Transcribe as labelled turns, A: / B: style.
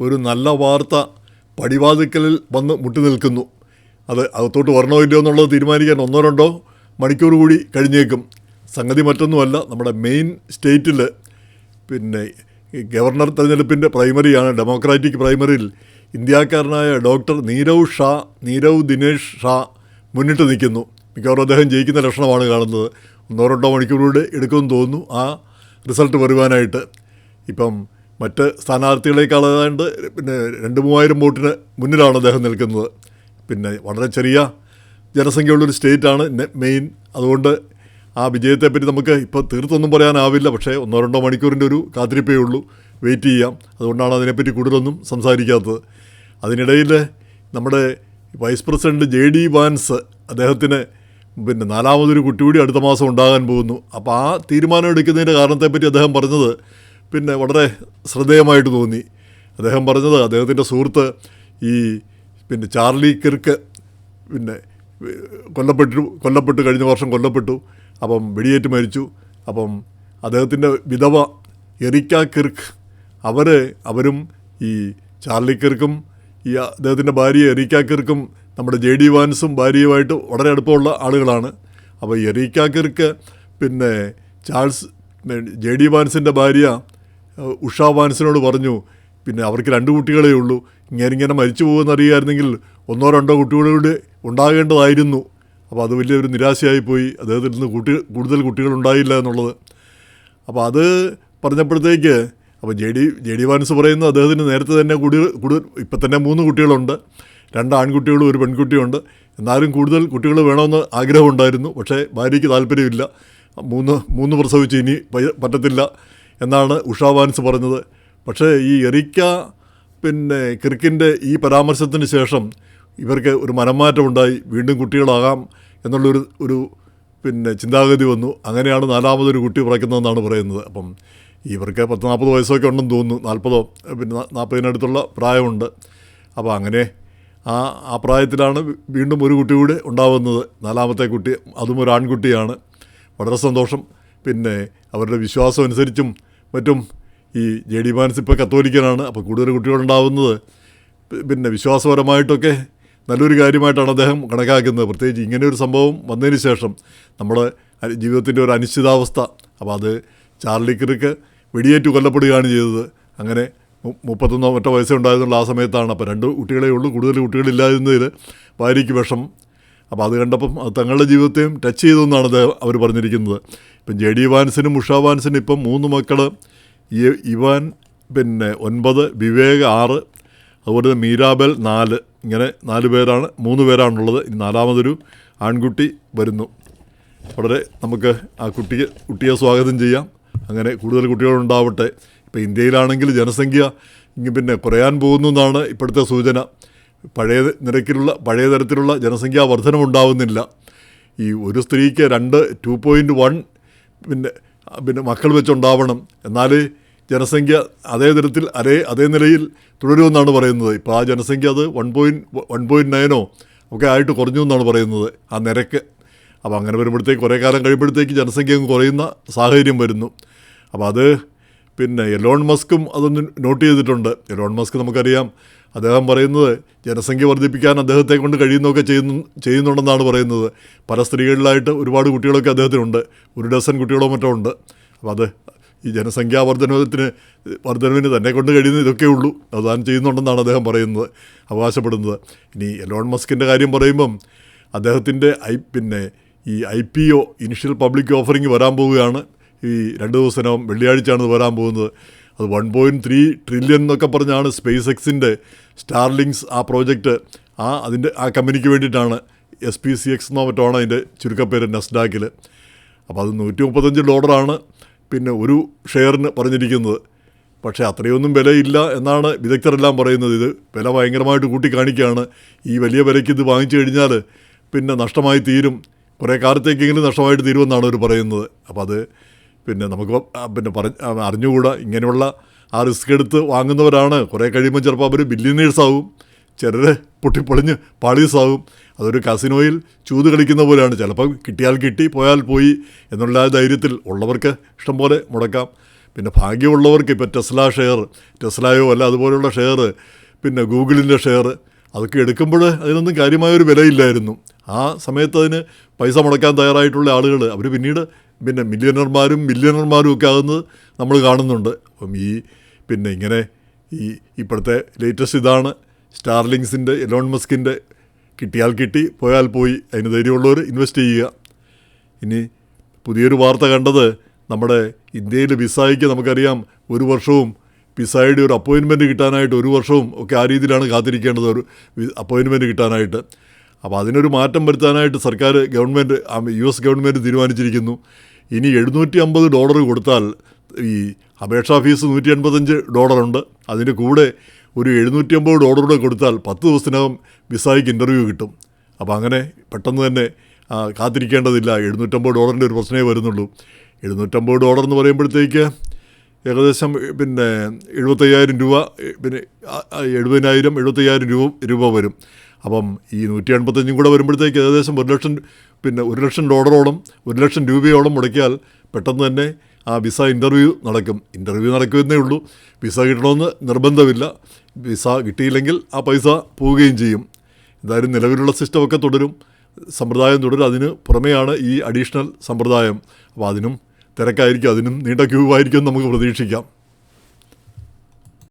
A: ഒരു നല്ല വാർത്ത പടിവാതിക്കലിൽ വന്ന് മുട്ടി നിൽക്കുന്നു. അത് അകത്തോട്ട് വരണോ ഇല്ലയോ എന്നുള്ളത് തീരുമാനിക്കാൻ 1-2 മണിക്കൂർ കൂടി കഴിഞ്ഞേക്കും. സംഗതി മറ്റൊന്നുമല്ല, നമ്മുടെ മെയിൻ സ്റ്റേറ്റിൽ ഗവർണർ തെരഞ്ഞെടുപ്പിൻ്റെ പ്രൈമറിയാണ്. ഡെമോക്രാറ്റിക് പ്രൈമറിയിൽ ഇന്ത്യക്കാരനായ ഡോക്ടർ നീരവ് ദിനേശ് ഷാ മുന്നിട്ട് നിൽക്കുന്നു. മിക്കവാറും അദ്ദേഹം ജയിക്കുന്ന ലക്ഷണമാണ് കാണുന്നത്. 1-2 മണിക്കൂറിലൂടെ എടുക്കുമെന്ന് തോന്നുന്നു ആ റിസൾട്ട് വരുവാനായിട്ട്. ഇപ്പം മറ്റ് സ്ഥാനാർത്ഥികളെക്കാൾ ഏതാണ്ട് 2-3000 വോട്ടിന് മുന്നിലാണ് അദ്ദേഹം നിൽക്കുന്നത്. വളരെ ചെറിയ ജനസംഖ്യയുള്ളൊരു സ്റ്റേറ്റാണ് മെയിൻ. അതുകൊണ്ട് ആ വിജയത്തെപ്പറ്റി നമുക്ക് ഇപ്പോൾ തീർത്തൊന്നും പറയാനാവില്ല. പക്ഷേ 1-2 മണിക്കൂറിൻ്റെ ഒരു കാത്തിരിപ്പേ ഉള്ളൂ, വെയിറ്റ് ചെയ്യാം. അതുകൊണ്ടാണ് അതിനെപ്പറ്റി കൂടുതലൊന്നും സംസാരിക്കാത്തത്. അതിനിടയിൽ നമ്മുടെ വൈസ് പ്രസിഡൻറ്റ് JD വാൻസ്, അദ്ദേഹത്തിന് 4ാമതൊരു കുട്ടി കൂടി അടുത്ത മാസം ഉണ്ടാകാൻ പോകുന്നു. അപ്പോൾ ആ തീരുമാനം എടുക്കുന്നതിൻ്റെ കാരണത്തെപ്പറ്റി അദ്ദേഹം പറഞ്ഞത് വളരെ ശ്രദ്ധേയമായിട്ട് തോന്നി. അദ്ദേഹം പറഞ്ഞത് അദ്ദേഹത്തിൻ്റെ സുഹൃത്ത് ഈ ചാർലി കിർക്ക് കൊല്ലപ്പെട്ടു കഴിഞ്ഞ വർഷം കൊല്ലപ്പെട്ടു. അപ്പം വെടിയേറ്റ് മരിച്ചു. അപ്പം അദ്ദേഹത്തിൻ്റെ വിധവ എറിക്ക കിർക്ക് അവരും ഈ ചാർലി കിർക്കും ഈ അദ്ദേഹത്തിൻ്റെ ഭാര്യ എറിക്ക കിർക്കും നമ്മുടെ JD വാൻസും ഭാര്യയുമായിട്ട് വളരെ അടുപ്പമുള്ള ആളുകളാണ്. അപ്പോൾ എറിക്ക കിർക്ക് JD വാൻസിൻ്റെ ഭാര്യ ഉഷ വാൻസിനോട് പറഞ്ഞു, അവർക്ക് 2 കുട്ടികളേ ഉള്ളൂ, ഇങ്ങനെ മരിച്ചു പോകുമെന്ന് അറിയുമായിരുന്നെങ്കിൽ 1-2 കുട്ടികളൂടെ ഉണ്ടാകേണ്ടതായിരുന്നു. അപ്പോൾ അത് വലിയൊരു നിരാശയായിപ്പോയി. അദ്ദേഹത്തിൽ നിന്ന് കൂടുതൽ കുട്ടികളുണ്ടായില്ല എന്നുള്ളത്. അപ്പോൾ അത് പറഞ്ഞപ്പോഴത്തേക്ക് JD വാൻസ് പറയുന്നത് അദ്ദേഹത്തിന് നേരത്തെ തന്നെ കൂടുതൽ ഇപ്പം തന്നെ 3 കുട്ടികളുണ്ട്, 2 ആൺകുട്ടികളും 1 പെൺകുട്ടിയുണ്ട്. എന്നാലും കൂടുതൽ കുട്ടികൾ വേണമെന്ന് ആഗ്രഹമുണ്ടായിരുന്നു. പക്ഷേ ഭാര്യയ്ക്ക് താല്പര്യമില്ല, 3 പ്രസവിച്ച് ഇനി പറ്റത്തില്ല എന്നാണ് ഉഷ വാൻസ് പറഞ്ഞത്. പക്ഷേ ഈ എറിക്ക കിർക്കിൻ്റെ ഈ പരാമർശത്തിന് ശേഷം ഇവർക്ക് ഒരു മനംമാറ്റമുണ്ടായി. വീണ്ടും കുട്ടികളാകാം എന്നുള്ളൊരു ചിന്താഗതി വന്നു. അങ്ങനെയാണ് 4ാമതൊരു കുട്ടി പിറക്കുന്നതെന്നാണ് പറയുന്നത്. അപ്പം ഇവർക്ക് 40 വയസ്സൊക്കെ ഉണ്ടെന്ന് തോന്നുന്നു, 40 40-നടുത്തുള്ള പ്രായമുണ്ട്. അപ്പോൾ അങ്ങനെ ആ പ്രായത്തിലാണ് വീണ്ടും ഒരു കുട്ടി കൂടി ഉണ്ടാവുന്നത്, 4ാമത്തെ കുട്ടി, അതും ഒരു ആൺകുട്ടിയാണ്. വളരെ സന്തോഷം. അവരുടെ വിശ്വാസം അനുസരിച്ചും മറ്റും ഈ JD വാൻസ് ഇപ്പോൾ കത്തോലിക്കനാണ്. അപ്പോൾ കൂടുതൽ കുട്ടികളുണ്ടാവുന്നത് വിശ്വാസപരമായിട്ടൊക്കെ നല്ലൊരു കാര്യമായിട്ടാണ് അദ്ദേഹം കണക്കാക്കുന്നത്. പ്രത്യേകിച്ച് ഇങ്ങനെയൊരു സംഭവം വന്നതിന് ശേഷം നമ്മുടെ ജീവിതത്തിൻ്റെ ഒരു അനിശ്ചിതാവസ്ഥ. അപ്പോൾ അത് ചാർലി കിർക്ക് വെടിയേറ്റ് കൊല്ലപ്പെടുകയാണ് ചെയ്തത്. അങ്ങനെ 31 മറ്റോ വയസ്സേ ഉണ്ടായിരുന്നുള്ള ആ സമയത്താണ്. അപ്പോൾ 2 കുട്ടികളേ ഉള്ളൂ, കൂടുതൽ കുട്ടികളില്ലാതിരുന്നതിൽ ഭാര്യയ്ക്ക് വിഷം. അപ്പോൾ അത് കണ്ടപ്പം അത് തങ്ങളുടെ ജീവിതത്തെയും ടച്ച് ചെയ്തെന്നാണ് അവർ പറഞ്ഞിരിക്കുന്നത്. ഇപ്പം JD വാൻസിനും ഉഷ വാൻസിനും ഇപ്പം 3 മക്കൾ, ഇവാൻ 9, വിവേക് 6, അതുപോലെ മീരാബെൽ 4, ഇങ്ങനെ 3 പേരാണുള്ളത്. ഇനി 4ാമതൊരു ആൺകുട്ടി വരുന്നു. വളരെ നമുക്ക് ആ കുട്ടിയെ സ്വാഗതം ചെയ്യാം. അങ്ങനെ കൂടുതൽ കുട്ടികളുണ്ടാവട്ടെ. ഇപ്പോൾ ഇന്ത്യയിലാണെങ്കിൽ ജനസംഖ്യ കുറയാൻ പോകുന്നു എന്നാണ് ഇപ്പോഴത്തെ സൂചന. പഴയ തരത്തിലുള്ള ജനസംഖ്യാ വർധനമുണ്ടാവുന്നില്ല. ഈ ഒരു സ്ത്രീക്ക് 2.1 മക്കൾ വെച്ചുണ്ടാവണം, എന്നാൽ ജനസംഖ്യ അതേ തരത്തിൽ അതേ നിലയിൽ തുടരുമെന്നാണ് പറയുന്നത്. ഇപ്പോൾ ആ ജനസംഖ്യ അത് 1.9 ഒക്കെ ആയിട്ട് കുറഞ്ഞു എന്നാണ് പറയുന്നത്, ആ നിരക്ക്. അപ്പോൾ അങ്ങനെ വരുമ്പോഴത്തേക്ക് കുറേ കാലം കഴിയുമ്പോഴത്തേക്ക് ജനസംഖ്യ അങ്ങ് കുറയുന്ന സാഹചര്യം വരുന്നു. അപ്പോൾ അത് എലോൺ മസ്കും അതൊന്ന് നോട്ട് ചെയ്തിട്ടുണ്ട്. എലോൺ മസ്ക് നമുക്കറിയാം, അദ്ദേഹം പറയുന്നത് ജനസംഖ്യ വർദ്ധിപ്പിക്കാൻ അദ്ദേഹത്തെ കൊണ്ട് കഴിയുന്നതൊക്കെ ചെയ്യുന്നുണ്ടെന്നാണ് പറയുന്നത്. പല സ്ത്രീകളിലായിട്ട് ഒരുപാട് കുട്ടികളൊക്കെ അദ്ദേഹത്തിനുണ്ട്, 1 ഡസൻ കുട്ടികളോ മറ്റോ ഉണ്ട്. അപ്പോൾ അത് ഈ ജനസംഖ്യാ വർധനവിന് തന്നെ കൊണ്ട് കഴിയുന്ന ഇതൊക്കെ ഉള്ളൂ, അത് താൻ ചെയ്യുന്നുണ്ടെന്നാണ് അദ്ദേഹം പറയുന്നത്, അവകാശപ്പെടുന്നത്. ഇനി എലോൺ മസ്കിൻ്റെ കാര്യം പറയുമ്പം അദ്ദേഹത്തിൻ്റെ ഈ IPO ഇനിഷ്യൽ പബ്ലിക് ഓഫറിങ് വരാൻ പോവുകയാണ്. ഈ 2 ദിവസത്തിനകം വെള്ളിയാഴ്ചയാണ് വരാൻ പോകുന്നത്. അത് 1.3 ട്രില്യൺ എന്നൊക്കെ പറഞ്ഞാണ് സ്പേസ് എക്സിൻ്റെ സ്റ്റാർലിങ്സ് ആ പ്രോജക്റ്റ്, ആ കമ്പനിക്ക് വേണ്ടിയിട്ടാണ്. SPCX എന്നോ മറ്റോ ആണ് അതിൻ്റെ ചുരുക്കപ്പേര് നസ്ഡാക്കിൽ. അപ്പോൾ അത് $135 ഒരു ഷെയറിന് പറഞ്ഞിരിക്കുന്നത്. പക്ഷേ അത്രയൊന്നും വിലയില്ല എന്നാണ് വിദഗ്ധരെല്ലാം പറയുന്നത്. ഇത് വില ഭയങ്കരമായിട്ട് കൂട്ടിക്കാണിക്കുകയാണ്. ഈ വലിയ വിലയ്ക്ക് ഇത് വാങ്ങിച്ചു കഴിഞ്ഞാൽ നഷ്ടമായി തീരും, കുറേ കാലത്തേക്കെങ്കിലും നഷ്ടമായിട്ട് തീരുമെന്നാണ് അവർ പറയുന്നത്. അപ്പോൾ അത് നമുക്ക് അറിഞ്ഞുകൂടാ. ഇങ്ങനെയുള്ള ആ റിസ്ക് എടുത്ത് വാങ്ങുന്നവരാണ് കുറേ കഴിയുമ്പോൾ ചിലപ്പോൾ അവർ ബില്യനേഴ്സാവും, ചിലർ പൊട്ടിപ്പൊളിഞ്ഞ് പാളീസാവും. അതൊരു കസിനോയിൽ ചൂത് കളിക്കുന്ന പോലെയാണ്. ചിലപ്പോൾ കിട്ടിയാൽ കിട്ടി, പോയാൽ പോയി എന്നുള്ള ധൈര്യത്തിൽ ഉള്ളവർക്ക് ഇഷ്ടം പോലെ മുടക്കാം. പിന്നെ ഭാഗ്യമുള്ളവർക്ക് ഇപ്പോൾ ടെസ്ലയോ അല്ല അതുപോലുള്ള ഷെയർ, പിന്നെ ഗൂഗിളിൻ്റെ ഷെയർ അതൊക്കെ എടുക്കുമ്പോൾ അതിനൊന്നും കാര്യമായൊരു വിലയില്ലായിരുന്നു. ആ സമയത്ത് അതിന് പൈസ മുടക്കാൻ തയ്യാറായിട്ടുള്ള ആളുകൾ അവർ പിന്നീട് പിന്നെ മില്യണർമാരും ഒക്കെ ആകുന്നത് നമ്മൾ കാണുന്നുണ്ട്. അപ്പം പിന്നെ ഇങ്ങനെ ഇപ്പോഴത്തെ ലേറ്റസ്റ്റ് ഇതാണ് സ്റ്റാർലിങ്സിൻ്റെ, എലോൺ മസ്കിൻ്റെ കിട്ടിയാൽ കിട്ടി, പോയാൽ പോയി. അതിന് ധൈര്യമുള്ളവർ ഇൻവെസ്റ്റ് ചെയ്യുക. ഇനി പുതിയൊരു വാർത്ത കണ്ടത്, നമ്മുടെ ഇന്ത്യയിൽ വിസയ്ക്ക് നമുക്കറിയാം 1 വർഷവും വിസയുടെ ഒരു അപ്പോയിൻമെൻറ്റ് കിട്ടാനായിട്ട് 1 വർഷവും ഒക്കെ ആ രീതിയിലാണ് കാത്തിരിക്കേണ്ടത്, ഒരു അപ്പോയിൻമെൻറ്റ് കിട്ടാനായിട്ട്. അപ്പോൾ അതിനൊരു മാറ്റം വരുത്താനായിട്ട് US ഗവൺമെൻറ് തീരുമാനിച്ചിരിക്കുന്നു. ഇനി $750 കൊടുത്താൽ ഈ അപേക്ഷാ ഫീസ് $185 അതിൻ്റെ കൂടെ ഒരു $750 കൊടുത്താൽ 10 ദിവസത്തിനകം വിസയ്ക്ക് ഇൻ്റർവ്യൂ കിട്ടും. അപ്പോൾ അങ്ങനെ പെട്ടെന്ന് തന്നെ കാത്തിരിക്കേണ്ടതില്ല. $750 ഒരു പ്രശ്നമേ വരുന്നുള്ളൂ. $750 എന്ന് പറയുമ്പോഴത്തേക്ക് ഏകദേശം പിന്നെ 75,000 രൂപ, പിന്നെ 70,000-75,000 രൂപ വരും. അപ്പം ഈ 185 കൂടെ വരുമ്പോഴത്തേക്ക് ഏകദേശം $1 ലക്ഷം $1 ലക്ഷം രൂപയോളം മുടക്കിയാൽ പെട്ടെന്ന് തന്നെ ആ വിസ ഇൻ്റർവ്യൂ നടക്കുമെന്നേ ഉള്ളൂ. വിസ കിട്ടണമെന്ന് നിർബന്ധമില്ല. വിസ കിട്ടിയില്ലെങ്കിൽ ആ പൈസ പോവുകയും ചെയ്യും. എന്തായാലും നിലവിലുള്ള സിസ്റ്റമൊക്കെ സമ്പ്രദായം തുടരും. അതിന് പുറമെയാണ് ഈ അഡീഷണൽ സമ്പ്രദായം. അപ്പോൾ അതിനും തിരക്കായിരിക്കും, അതിനും നീണ്ട ക്യൂ ആയിരിക്കും നമുക്ക് പ്രതീക്ഷിക്കാം.